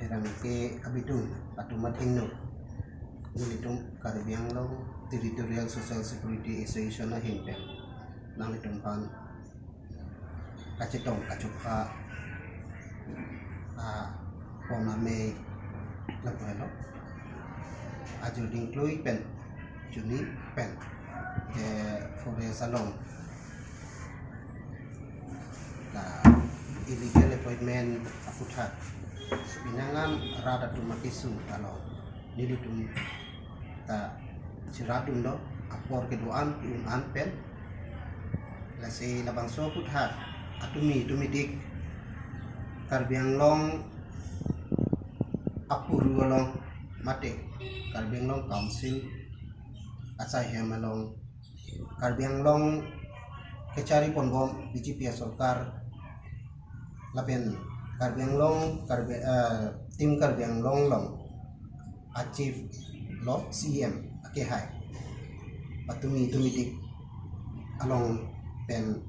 herang ke abidun atau matingno nilitung Karibiang Long Territorial Social Security Association na himpen nang itong pan kacitong kacupa pona may lapuelo ajo dingkloy pen juni pen ke forest along na illegal appointment aputha binangan rada tumakisu kalau nilitung ta siradun do apor keduaan un pen lasi labang so putha atumi tumidik Karibiang Long apuru long mate Karibiang Long Council asai hemalong Karibiang Long kecari pondom BJP Sarkar lapen Karibiang Long tim Karibiang Long achieve lo CM akehai patumi tumidik along pen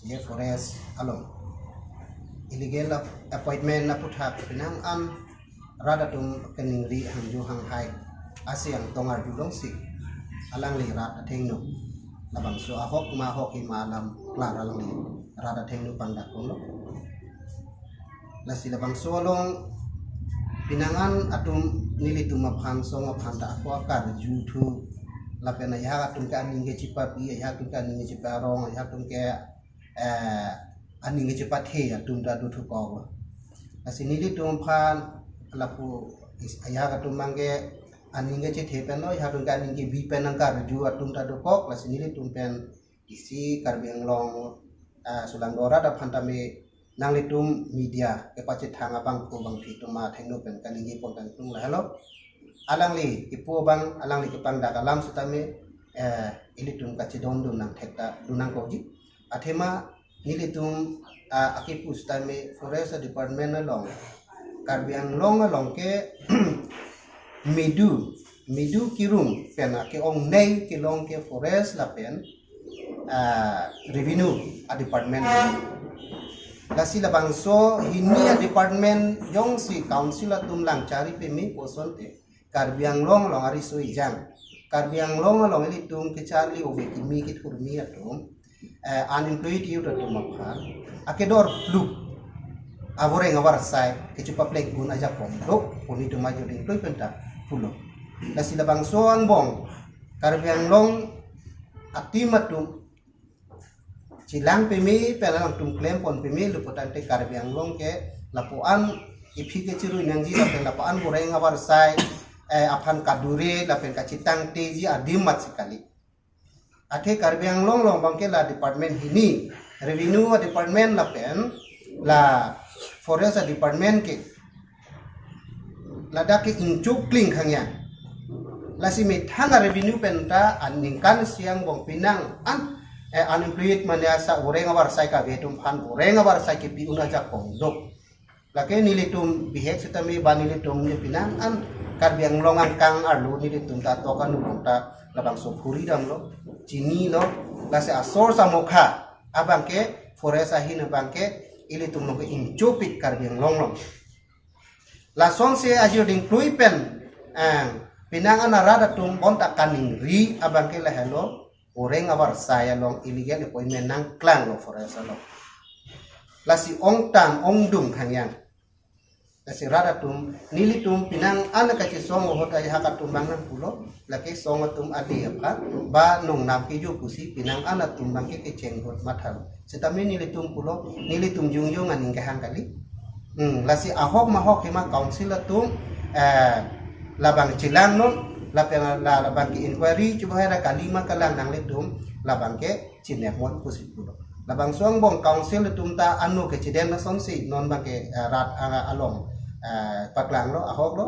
ye forest along illegal appointment na putha pinang rada tum keningri hangju hanghai asyang tongar julong si alang li rat athengno labang so ahok himalam klara lang li rada thengno pandak kono lasi labang so long pinangan atum nilitum maphan so maphan ta ko akar juthu lapena ya atum ka ninge cipapi ya atum ka ninge ciparong ya atum ke aning cepat he atum da du thukog asini li tum phan lapu ayah katum mangge aning ce the pen no ya tum ka aning ke bi pen angkar ju atum da du kok asini li tum pen isi Karibiang Long Sulanggora da phantame nang li tum media ke pacit thang abang ko bang thi tuma thengno pen kaning pon kan tung la hello alang li ipo bang alang li ke pangda kalam sutame ili tum ka cidon dun nang thekta dunang ko ji athema nilitung akipus tame forest department along Karibiang Long along ke midu kirung pen ke ong nei ke long ke forest la pen revenue department lasi la bangso hini department yong si council atum lang cari pemi posonte Karibiang Long ari soi jang Karibiang Long ili tung ke cari obe kimi ke turmi atum unemployed youth to maphan akedor blue avore ngawar sai kecupa plek gun aja pondok puni to maju ding toy penta pulo la sila bangsoang bong Karibiang Long atimatum cilang pemi pelang tum klem pon pemi luputante Karibiang Long ke lapuan ipi ke ciru nang ji lapuan bore ngawar sai aphan kadure lapen kacitang teji adimat sekali ate Karibiang Long bangke la department hini revenue department la pen la forest department ke lada ke incuk kling hangya la si methanga revenue pen ta aningkan siang bong pinang unemployed manyasa oreng awar sai ka betum phan oreng awar sai ke piuna ja pondok la ke nilitum bihek sitami banilitum ni pinang Karibiang Long angkang arlu nilitum ta tokan nulong ta labang sopuri dam lo cini lo lase asor samokha abangke forest ahin abangke ili tum no incupik Karibiang Long la son se ajo ding klui pen pinangan arada tum bonta kaning ri abangke la hello oreng awar saya long illegal appointment nang klang lo forest lo lasi ong dung hangyang lasi rada tum nili tum pinang anak kaci song hot ay hakat tumbang nang pulo laki song tum adi apa ba nong nam ki ju pusi pinang anak tumbang ke ceng hot mathal setami nili tum pulo nili tum jung aning ke hang kali lasi ahok mahok hima council tum labang cilang non labang ki inquiry coba hera kalima kalang nang litum labang ke cinemon pusi pulo labang song bong council tum ta anu ke ciden na sonsi non bang ke rat along paklang lo ahok lo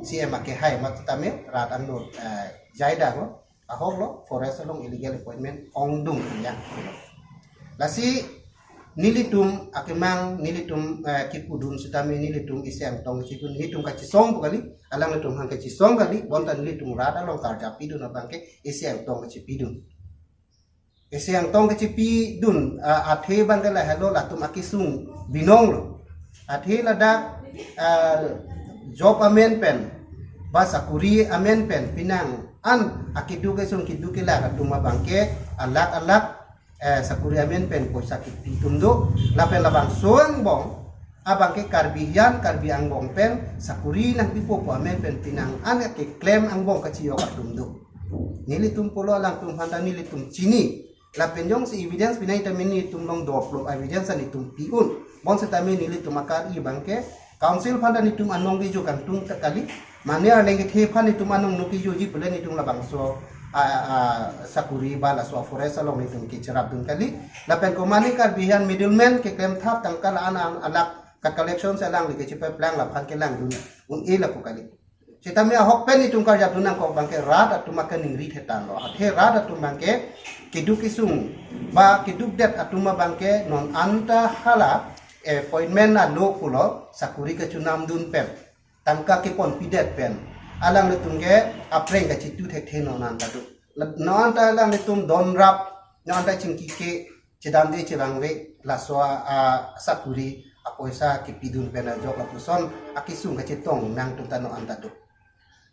si emake hai mak tame rat anu jaida lo ahok lo forest long illegal appointment ong dung ya lasi nilitum akemang nilitum kipudun sutame nilitum isyang tong cikun nilitum kacisong kali alang litum hang kacisong kali bontan nilitum rat along karja pidun abangke isyang tong cipidun isyang tong cipidun athe bangela hello latum akisung binong lo athe lada job amen pen ba sakuri amen pen pinang an akidu ke sung kidu ke la tuma bangke alak sakuri amen pen ko sakit pitumdo lapen labang suang bong abang ke karbi ang bong pen sakuri nang pipo po amen pen pinang an ke claim ang bong kaciyo katumdo nili tum polo lang tum handa nili tum chini lapen jong si evidence pinay tamen ni tum long doplo evidence ni tum piun bon sa tamen nili tum akar i bangke council handa ni tum anong gi jo kan tum takali mane lengit he pan ni tum anong nuki jo ji pele ni tum labang so sakuri bala so forest along ni tum ki cerap dun kali lapen ko mani karbihan middleman ke claim thap tangkal anang alak ka collection sa lang li ke chipe plan la phan ke lang dun un ila ko kali Citami ahok pen itung karya dunang ko bangke rad atu makan ning rit hetan lo he rad atu bangke kiduk isung ba kiduk det atu ma bangke non anta hala appointment na lo pulo sakuri ke chunam dun pen tangka ke pon pidet pen alang le tungge apreng ka chitu thek the non anta du non anta alang le tum don rap non anta chingki ke chidam de chibangwe la so sakuri apoisa ke pidun pen a jok la puson akisung ka chitong nang tutano anta du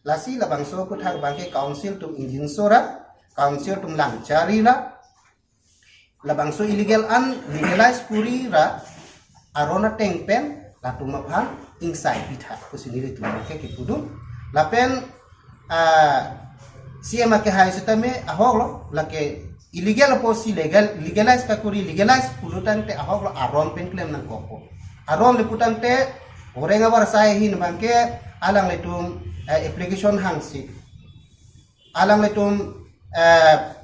lasi labang so kuthak bangke council tum injin sora council tum lang cari la labang so illegal an legalize puri ra arona teng pen la tum maphan inside pitha kusini tu ke pudu la pen CM ke hai setame ahok lo la ke illegal po si legal legalize ka kuri legalize pulutan te ahok lo aron pen claim nang kopo aron le putan te orenga war sai hin bangke alang le tum application hangsi alang letum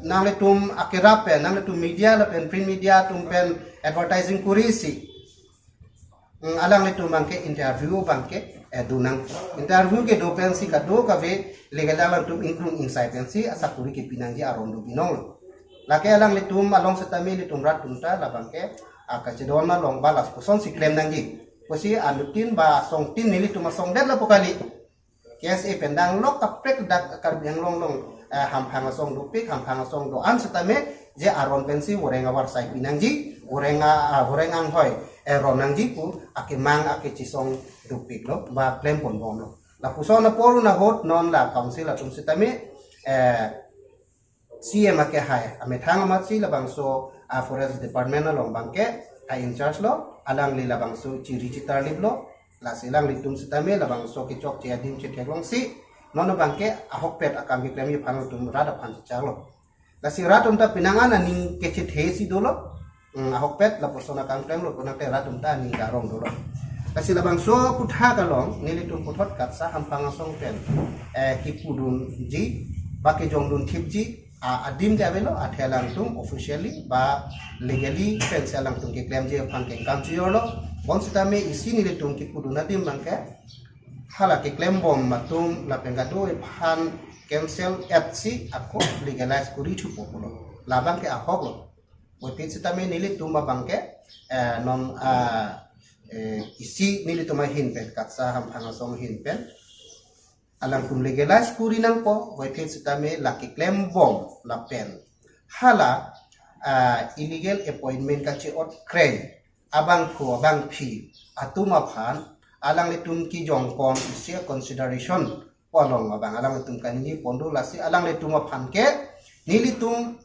nang letum akirap pen nang letum media la pen print media tum pen advertising kurisi alang letum bangke interview bangke dunang interview ke do pen si ka do ka ve legal alang tum include inside pen si asakuri ke pinangji arondo binong lake alang letum along setami letum rat tunta la bangke akachedon na long balas puson si claim nangji posi alutin ba song tin nili tum song det la pokali KSA pendang lok kaprek dak karbiang long hampang song do pik hampang song do an setame je aron pensi orenga war sai pinangji orengang hoy ronangji pu akimang akichisong do pik lo ba claim pon bom lo la puso na poru na hot non la council atum setame CM ke hai amethang amatsi la bangso forest department long bangke ai in charge lo alang li la bangso chiri chitar liblo la silang litum setame labang so ke chok che adim che theglong si nono bangke ahok pet akam ki klemi phang tum rada phan chalo la si ratum ta pinangan aning ke che the si dolo ahok pet la persona kang klem lo kona te ratum ta ni garong dolo la si labang so kutha kalong nilitum puthot kat sa hampang song pen ki pudun ji ba ke jong dun thip ji adim ja velo athelang tum officially ba legally pen salang tum ke klem je phan ke kam chi lo bon sitame isi ni letung ki kuduna dim bangke hala ke claim bom matum la pengado phan cancel FC ako legalize kuri chu populo la bangke ahok lo bo pit sitame ni letum bangke non isi ni letum hin pen katsa ham hangasong hin pen alang kum legalize kuri nang po bo pit sitame la ke claim bom la pen hala illegal appointment ka chi ot crane abang ko abang pi atuma phan alang letum ki jongkon isia consideration polong abang alang letum kanji pondo lasi alang letum phan ke nilitum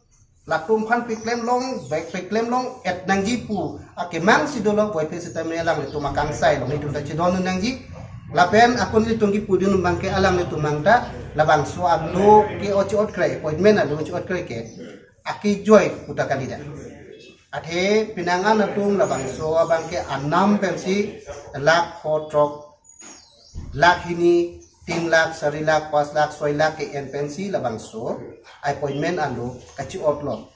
latum phan pi claim long back pi claim long et nangji pu akemang sidolo boy pi setame alang letum akang sai long nitum ta chidon nangji lapen akon letum ki pudun bangke alang letum mangta labang so aglo ki ochi ot krai appointment alo ochi ot krai ke aki joy puta kandidat athe pinangan atum labang so abangke anam pensi lak hotrok lak hini 3 lakh 4 lakh 5 lakh 6 lakh ke en pensi labang so appointment alo kachi otlot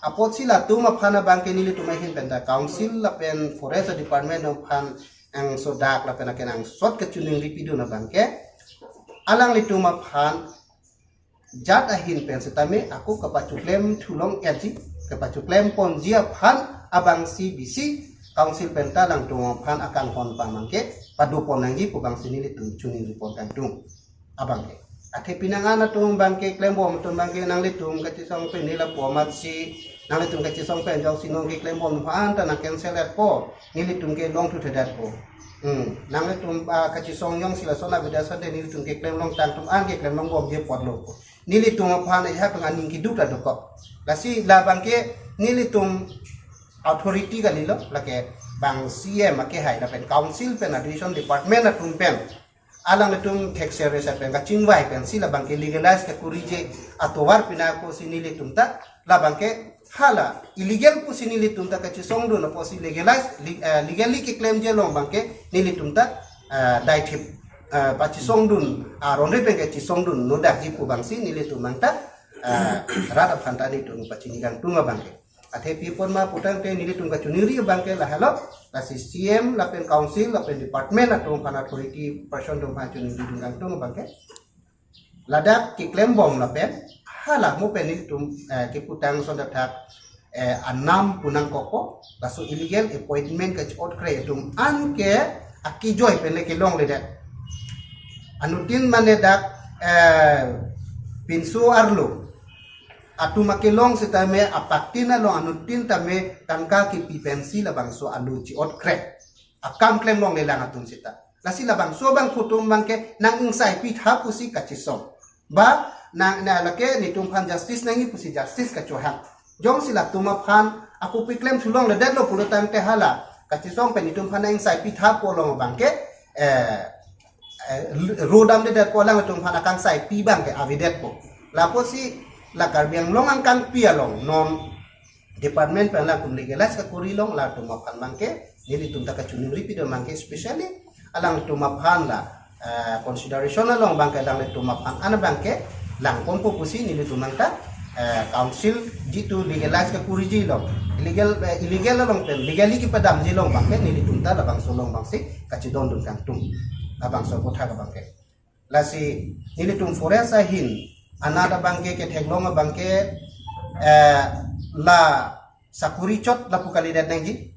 apot sila tuma phana bangke nili tumai hin penta council la pen forest department of phan ang so dak la pen akenang sot ke chuning ripidu na bangke alang lituma phan jat ahin pen setame aku kapacu claim thulong elji kepacu claim pon jia phan abang CBC council penta lang tung phan akan hon pamangke padu pon nangji pubang sini litu chuni report kantung abang ke athe pinangan atung bangke claim bom tung bangke nang litung kaci song pe nila pomat si nang litung kaci song pe jong sinong ke claim bom phan ta na cancel at po nilitung ke long to that po nang tum kachi song yong sila sona bida sa de nili tum ke klem long tang tum an ke klem long bom je pot lo nili tum phan ha tung aning ki duk la do ko la si la bang ke nili tum authority ga lilo la ke bang CM ke hai la pen council pen addition department la tum pen alang tum tax service pen ga chingwai pen si la bang ke legalize ke kurije atowar pina ko si nili tum ta la bang ke hala illegal po si nili tum ta kachi song do na po si legalize legally ke claim je long bang ke nili tum ta dai thip pa chi song dun ron re pen ke chi song dun no da ji po bang si nili tum mang ta rada phanta ni tum pa chi ni gang tung bang ke athe pipon ma putang te nili tum ka chuniri bang ke la halo la si CM la pen council la pen department la tum pan authority person tum pa chuniri tum gang tung bang ke ladak ki claim bom la pen hala mo pen nili tum ke putang son da thak anam punang koko lasu illegal appointment ka chot kre tum an ke aki joy pen le ke long le dak anutin mane dak pinsu arlo atu makelong setame apaktina long anutin tame tangka ki pipensi la bangso alu chi ot kre akam klem long le lang atun sita lasi la bangso bang kutum bangke nang insai pi tha pusi ka chisom ba na lake ni tum phan justice nangi pusi justice ka chohang jong sila tuma phan aku pi klem thulong le det lo pulu tang te hala ka chisom pe ni tum phan nang insai pi tha po long bangke rodam de det po lang tum phan akang sai pi bangke avidet po la posi la karbiang long ang kang pialong non department pa la kum legalize ka kurilong la tuma phan mangke nili tum ta ka chuni ripi do mangke especially alang tuma phan la consideration la long bangke lang le tuma phan ana bangke lang pompo pusi nili tumang ta council jitu legalize ka kuriji long illegal la long pen legally ki padam ji long bangke nili tum ta la bang solong bangsi ka chi don dun kang tum abang so kotha ka bangke la si nili tum forest hin anada bangke ke theglong bangke la sakuri chot la pukali dat nangji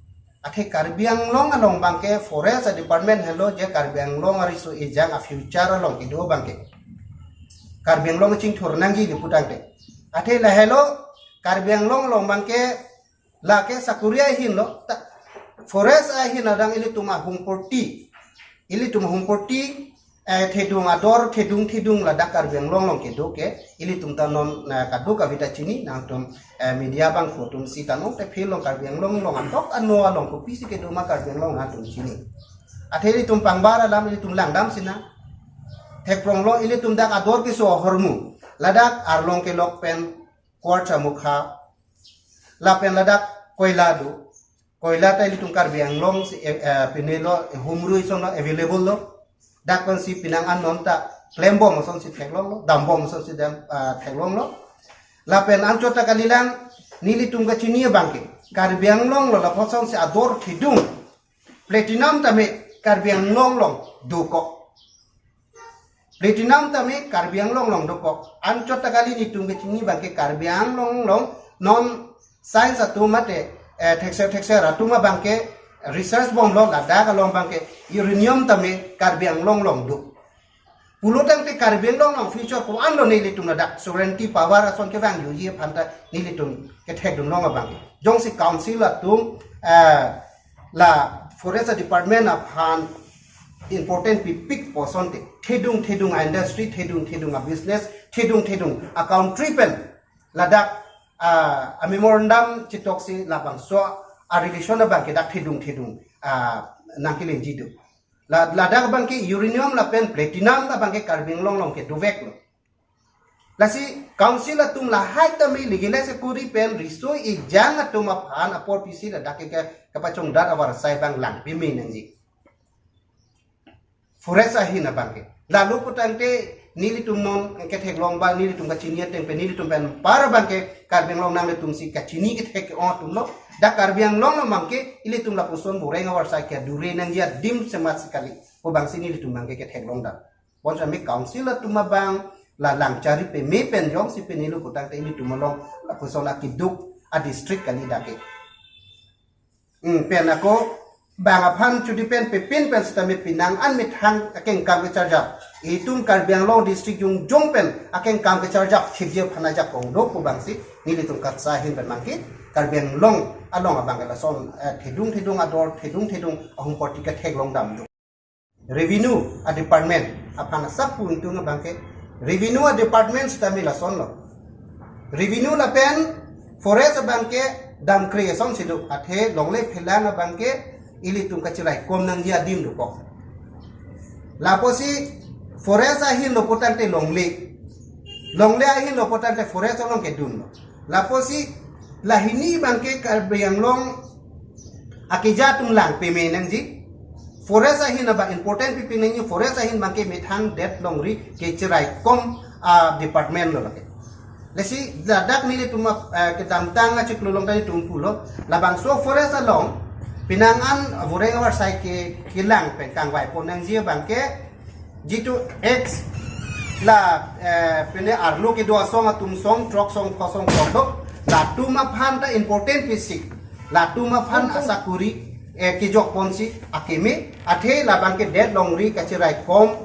athe karbiang long along bangke forest department hello je karbiang long ari so ejang a future along kido bangke karbiang long ching thor nangji di putang te athe la hello karbiang long bangke la ke sakuria hin lo forest a hin adang ili tuma hungporti thedung ador thedung la dakar biang long ke do ke ili tum ta non kadu ka vita chini nang tum media bang photum si tanong te phil long kar biang long antok anno long ko pisi ke do ma kar biang long na tum chini atheli tum pangbara lam ili tum lang dam sina thekrong lo ili tum dak ador ke so hormu ladak arlong ke lok pen kwarcha mukha la pen ladak koila ta ili tum kar biang long si pinelo humru so no available lo dak kon si pinang anon ta klembo mo son si theklong lo dambo mo son si dam theklong lo la pen ancho ta kalilang nili tum ga chini bangke karbiang long lo la poson si ador thidung platinum tame karbiang long doko platinum tame karbiang long doko ancho ta kali ni tum ga chini bangke karbiang long non science atu mate texture atuma bangke research bom long ada kalong bangke uranium tame karbiang long du pulutang te karbiang long future ko ando nili tum dak sovereignty power ason ke bang yuji phanta nili tum ke thek dum long bangke jong si council atum la forest department of han important pick person te thedung industry thedung a business thedung a country pen ladak a memorandum chitok si labang so a relation na bangke dak thedung nangkilin jidu la dak bangke uranium la pen platinum la bangke karbiang long ke duvek lo la si council atum la hai tami legalize puri pen riso e jang atum aphan apor pisi la dak ke kapachong dat awar sai bang lang pimi nangji forest ahina bangke lalu putangte nili tum non ke thek long ba nili tum ka chinia teng pe nili tum pen par bangke karbiang long nang le tum si ka chini ke thek on tum lo da karbiang long mangke ili tum la puson burenga war sa ke dure nang dia dim semat sekali ko bang sini ili tum mangke ke thek long da pon sa mi council tum bang la lang cari pe me pen jong si pe nilu putang te ili tum long la puson akiduk a district kali da ke pen ako bang aphan chudi pen pe pen stami pinang an mit hang akeng kam ke charja itum karbiang long district yung jong pen akeng kam ke charja thibje phana ja ko do ko bang si nili tum kat sa hin pen mangke karbiang long along abang la son thedung ador thedung ahum portika thek long dam revenue a department apana sapu itu ngabangke revenue a department sitami la son lo revenue la pen forest bangke dam creation sidu athe longle phelang bangke ili tum kachirai kom nang dia dim do ko la posi forest ahin lo potante longle ahin lo potante forest long ke dun la posi la hini bangke karbiang long akija tum lang peme nang ji forest ahin aba important pipi nang forest ahin bangke methang det longri ke chirai kom department lo lake lesi dadak ni tuma kedam tang ngachik lolong tadi tumpulo labang so forest along pinangan voreng war sai ke kilang pengkang wai ponang jia bangke jitu x la pene arlo ke do song atum song trok song kosong kodok la tuma phan ta important fisik la tuma phan asakuri ke jok ponsi akeme athe la bangke dead longri kachirai kom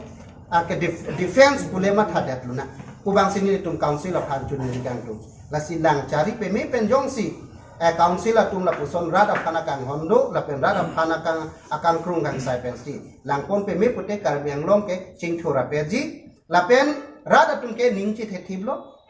ke defense bulema thadat luna kubang sini tum council of han chun ni gang tu la silang cari peme penjong si council atum la puson rada phana kang hondo la pen rada phana kang akan krung kang sai pensi langpon peme pute karbiang long ke chingthura peji la pen rada tum ke ningchi thethiblo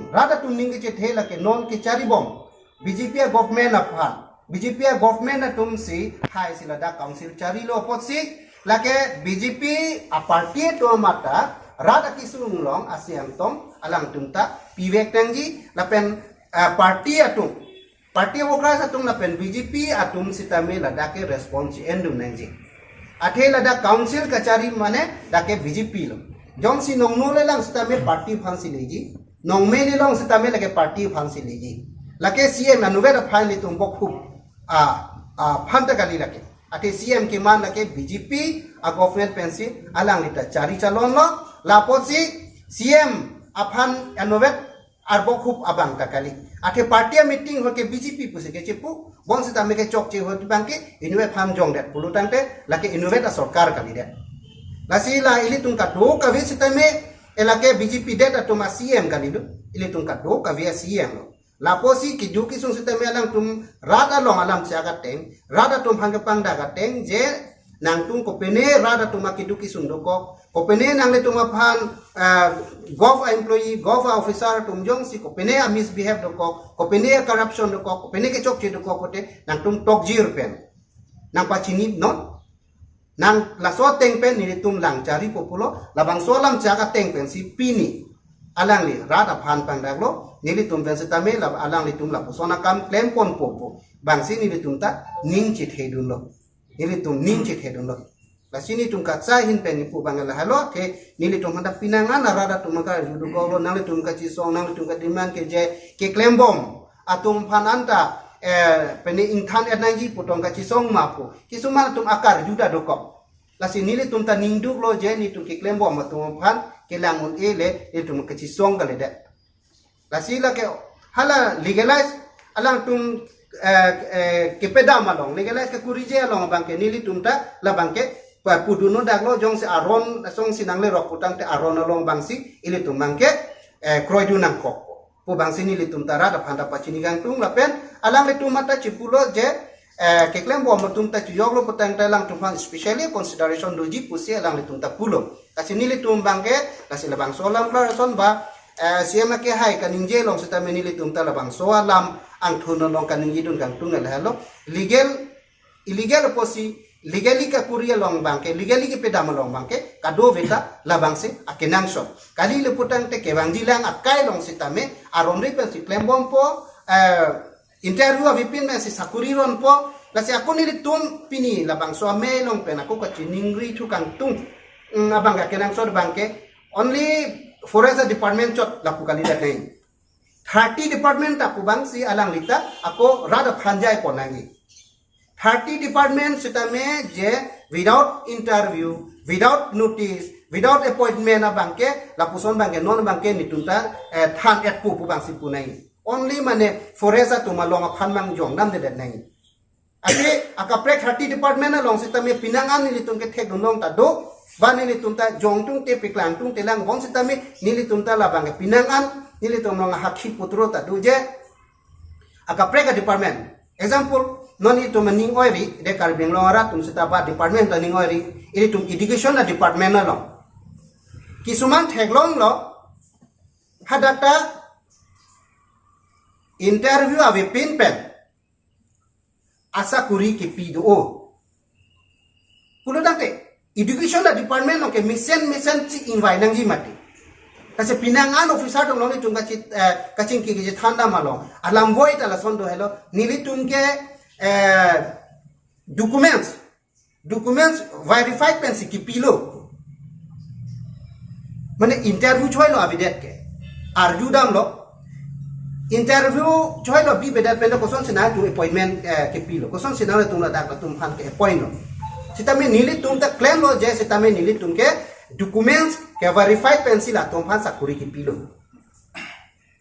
rada tum ningchi thela ke non ke cari bom BJP government aphan BJP government atum si hai sila da council cari lo potsi la ke BJP a party to mata rada kisung long asiam tom alang tumta pivek tangji la pen party atum party wokras atum la pen BJP atum sitame la dake response endum nangji athe la da council kachari mane dake BJP lo jong si nong no le lang sitame party phansi leji nong me ni long sitame lake party phansi leji lake CM anuve da phaili tum bokhu phanta kali lake ate CM ke man lake BJP a government pensi alang lita cari calon lo laposi CM aphan anovet arbo khub abang kakali ate party meeting hoke BJP puse ke chepu bon sita meke chok che hot bangke inwe pham jong det pulutante lake inwe ta sarkar kali det lasi la ili tung ka do ka visita me elake BJP det atuma CM kali do ili tung ka do ka via CM lo laposi ki du ki sung sita me alang tum rada long alam chaga teng rada tum hangke pangda ga teng je nang tung ko pene rada tum akiduki sundoko ko pene nang le tum phan gov employee gov officer tum jong si ko pene a misbehave do ko pene corruption do ko pene ke chok che do ko te nang tum tok jir pen nang pa chini no nang la so teng pen ni tum lang cari populo labang so lam chaga teng pen si pini alang li rada phan pang daglo ni tum pen sitame la alang li tum la sona kam claim pon popo bang si ni tum ta ning chit hedun lo ni tum ning chit hedun lo la sini tum ka sa hin pen pu bang la halo ke ni tum handa pinangan rada tum ka judu ko lo nang tum ka chi song nang tum ka demand ke je ke claim bom atum phan anta pen inthan et nang ji putong ka chi song ma pu kisuma tum akar juda do ko la sini tum ta ning du lo je ni tum ke claim bom tum phan ke langun ele tum ka chi song ka le de la sila ke hala legalize alang tum ke peda malong legalize ke kurije along bangke nili tum ta la bangke puduno daglo jong se aron song sinang le rokutang te aron along bangsi ili tum bangke kroidu nang kok pu bangsi nili tum tara da phanda pachini gang tung la pen alang le tum mata chipulo je ke klem bo tum ta jog lo putang ta lang tum especially consideration doji pusi alang le tum ta pulo kasi nili tum bangke kasi labang solam klar son ba siama ke hai kaning je long sita menili tum ta labang so alam ang thuno long kaning idun gang tung la halo illegal posi legally ka kuria long bangke legally ke pedama long bangke kado veta labang se akenang so kali le putang te ke bang dilang akai long sita me aron ri pen si klembom po interview avipin me si sakuriron po lasi aku ni tum pini labang so me long pen aku ka chiningri thu kang tung abang akenang so bangke only forest department chot laku kali da nei 30 department aku bangsi alang lita aku rada phanjai ponangi 30 department sitame je without interview without notice without appointment abangke lapuson bangke non bangke nitunta than et pu bangsi punai only mane forest tumalong phanmang jong nam de nei ate akapre 30 department na long sitame pinangan ni tungke thek nong ta do bani ni tunta jong tung te piklang tung telang bon sitame nili tunta labang pinangan nili tum long hakhi putro ta duje akapre ka department example non itu mening oiri de Karbiang Long ara tum setabat department ta ning oiri ini tum education na department na lo kisuman theglong lo hadata interview ave pin pen asa kuri ke pido o kulo date education na department no ke mission ci invite nang ji mati kasi pinangan officer dong ni tum kacing ki je thanda malo alam boy ta la sondo hello nili tum ke documents verified pen si ki pilo mane interview choi lo abidet ke arju dam lo interview choi lo bi bedat pen ko son sina tu appointment ke pilo ko son sina tum la dak tum han ke appoint lo sitame nili tum ta claim lo je sitame nili tum ke documents ke verified pencil atom phan sakuri ki pilo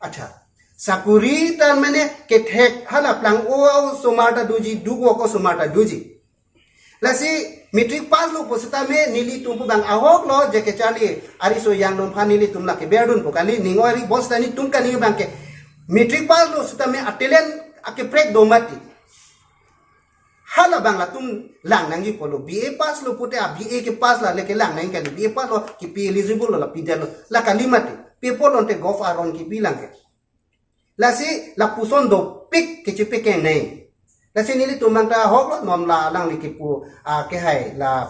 acha sakuri tan mane ke thek hala plang o somata duji dugo ko somata duji lasi metric pass lo posita me nili tum bang ahok lo je ke chali ari so yang non phan nili tum la ke berdun ko kali ningori bos tani tum kani bang ke metric pass lo sita me atelen ake prek domati hala bangla tum lang nang yi polo BA pass lo pute a BA ke pass la leke lang nang kan BA pass lo ki pe eligible lo la pide lo la kalimati pe polo te gof aron ki bilang ke la si la puson do pik ke chepe ke nei la si nili tum mangta hok lo nom la lang li ki pu a ke hai la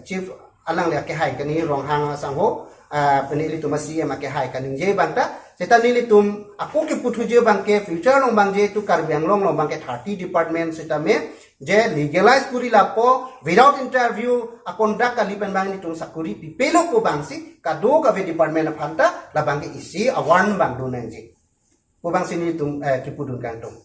chief alang le ke hai kani rong hang sang ho penili tum si ma ke hai kaning je bangta seta nili tum aku ke putu je bang ke future long bang je tu Karbiang Long bang ke 30 department seta me je legalize kuri lapo without interview akon dak kalipan bang ni tum sakuri pipelo ko bang si kado ka department of hanta la bang ke isi awan bang do nang je ko bang sini tum kipudun kantong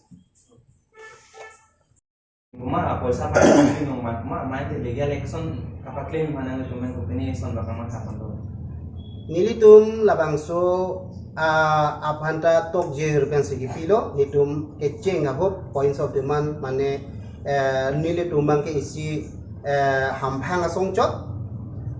Kuma apa sa pa nung ma te legal action kapag claim man ang tumen company son baka maghapon to nili tum labang so apanta tok je rupian segi pilo nitum keceng abot points of demand mane nili tumbang ke isi hampang asong chot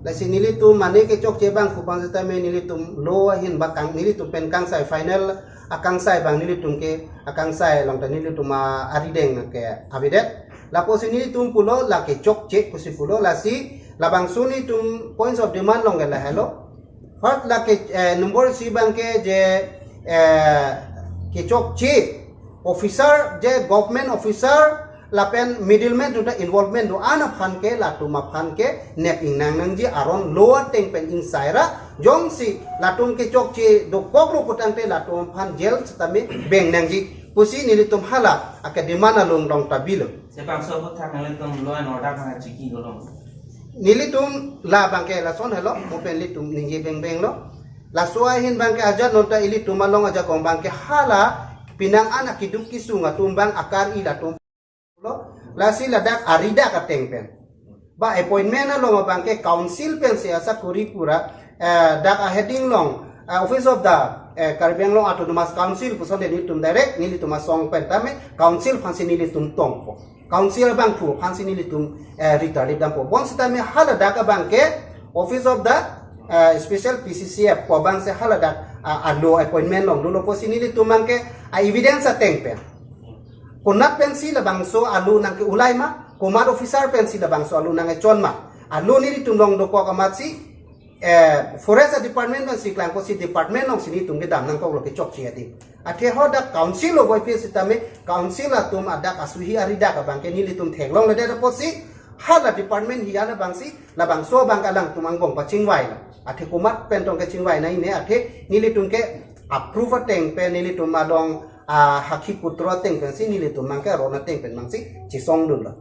lasi nili tum mane ke chok je bang kupang seta me nili tum lo hin bakang nili tum pen kang sai final akang sai bang nili tum ke akang sai long ta nili tum arideng ke abidet lapo si nili tum pulo la ke chok je kusi pulo lasi labang suni tum points of demand long la hello first la ke number si bang ke je ke chok je officer je government officer lapen middleman tu da involvement do ana phan ke la tu ma phan ke nek ing nang nang ji aron lower teng pen ing saira jong si la tum ke chok che do kok ro kutang te la tum phan jail stame beng nang ji pusi ni tum hala akademana long dong tabilo sepang so thak nang tum law and order ka chiki golong nili tum la bangke la son hello mo pen li tum ningi beng beng lo la suai hin bangke aja nonta ili tumalong aja kong bangke hala pinang anak hiduk kisunga tumbang akar ila tum lo la si la dak arida ka teng pen ba appointment na lo bangke council pen siasa kurikura dak a heading long office of the Karbiang Long Autonomous Council puson de ni tum direct ni tum song pen tame council phansi ni tum tongpo council bang tu phansi ni tum retarded dam po bon sita me hala dak bangke office of the special PCCF po bang se hala dak alo appointment long dulo po sini tum bangke evidence teng pen kunat pensi la bangso alu nang ke ulai ma komat officer pensi la bangso alu nang e chon ma alu ni tum long do ko kamatsi forest department ban siklang ko si department ng sini tum ke dam nang ko lo ke chok chi ati athe ho da council lo boy pe sitame council atum ada kasuhi arida ka bangke ni tum thenglong le da po si hala department hi ala bangsi la bangso bang kalang tumang bong pa chingwai la athe komat pen tong ke chingwai nai ne athe ni tum ke approve teng pe ni tum malong haki putro teng pen si ni tum mang ke rona teng pen mang si chisong dun la